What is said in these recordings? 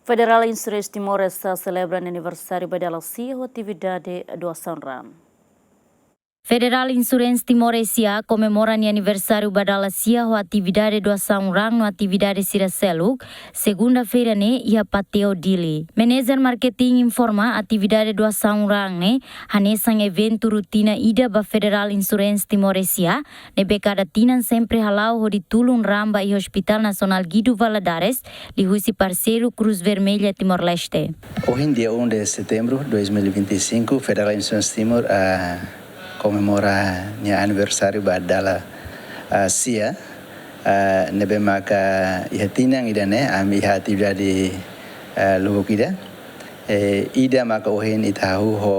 Federal Insurance Timor S.A celebra aniversário dala atividade doasaun raan. Federal Insurance Timor S.A comemora o aniversário dala atividade doasaun raan no atividade sira seluk, segunda-feira e a pateo dili. Manager marketing informa atividade doasaun raan hanesang evento rutina ida ba Federal Insurance Timor S.A cada tinan sempre halau ho ditulun ramba e Hospital Nacional Guido Valadares, li husi parceiro Cruz Vermelha Timor-Leste. Hoje, dia 1 de setembro de 2025, Federal Insurance Timor comemora o aniversário dala SIA. Nebe maka ihatinang ida ami atividade lubuk ida. Ida maka ohin itahu ho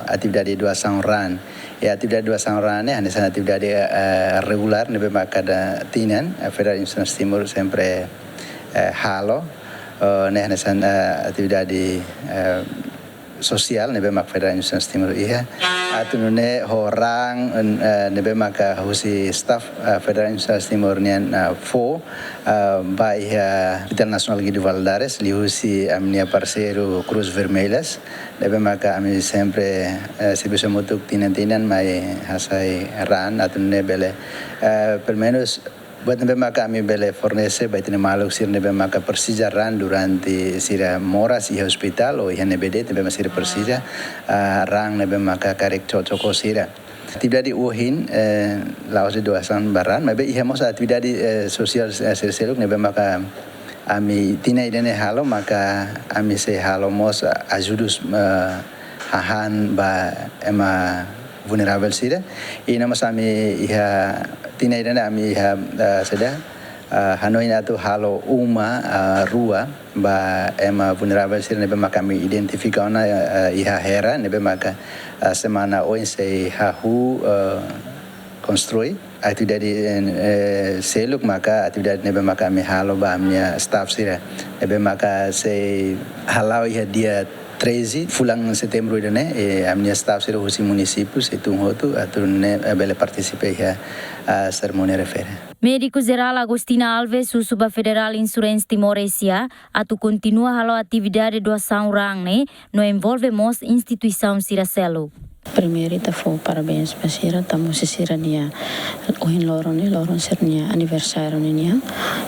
atividade doasaun raan. Atividade doasaun raan hanya atividade regular nebe maka da tinan Federal Insurance Timor sempre halo hanya atividade sosial nebe mak Federal Insurance Timor iha atunune orang nebe maka husi staff Federal Insurance Timor nian fo ba iha Hospital Nacional Guido Valadares li husi amnia parceiro Cruz Vermelhas nebe maka ami sempre serviço mutuk tinan mai hasai raan atunune bele pelo menos buat nebe maka kami bele fornece baitine maluk sir nebe maka persija raan durante sira moras i hospital o ihan nebe det nebe masir persija rang nebe maka karek cocoko sira atividade uhin laos doasaun baran mabe iha mos atividade sosial seluk nebe maka ami tina idene halo maka ami se halo mos ajudus hahan ba ema vulnerável sira ina mas ami iha tina idana ami iha seda hanoi atu halo uma rua ba ema vulnerável sira nebe maka ami identifica ona iha hera nebe maka semana oin se hahu construi atividade seluk maka atividade nebe maka ami halo ba amia staff sira nebe maka se halau iha dia 13 fulang setembro idane amnia staff sira husi município se tunhotu aturne bele participe ya cerimônia refere. Médico Geral Agostina Alves, suba Federal Insurance Timor S.A, atu continua halo atividade doasaun raan no envolve mos instituição sira selo. Primeiro ita fo parabéns para sira tamu sira nia ohin loron sernia aniversário nia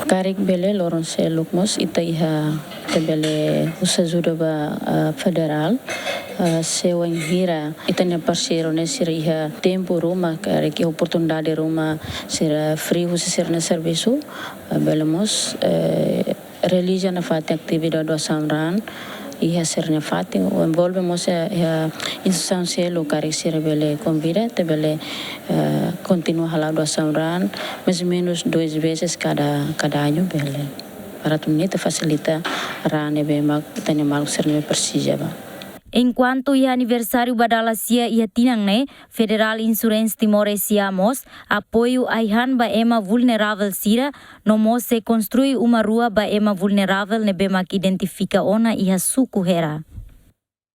karik bele loron se lukmos ita iha bele usajuda ba federal se wan hira ita nia parceiro ne sira iha tempo ruma karik oportunidade ruma sira free sira na serviço bele mos religião na fate atividade doasaun raan iha sernya fati o envolve mos a instituição selo karik sira bele convida te bele continua halau doasaun raan mais ou menos 2 vezes cada ano bele para tunita facilita raan be mak tanya mal sernya persija ba. Enquanto o aniversário dala ia tinang Federal Insurance Timor S.A mos apoio a ihan ba ema vulnerável sira no mos se construi uma rua ba ema vulnerável nebe mak identifica ona iha suku hera.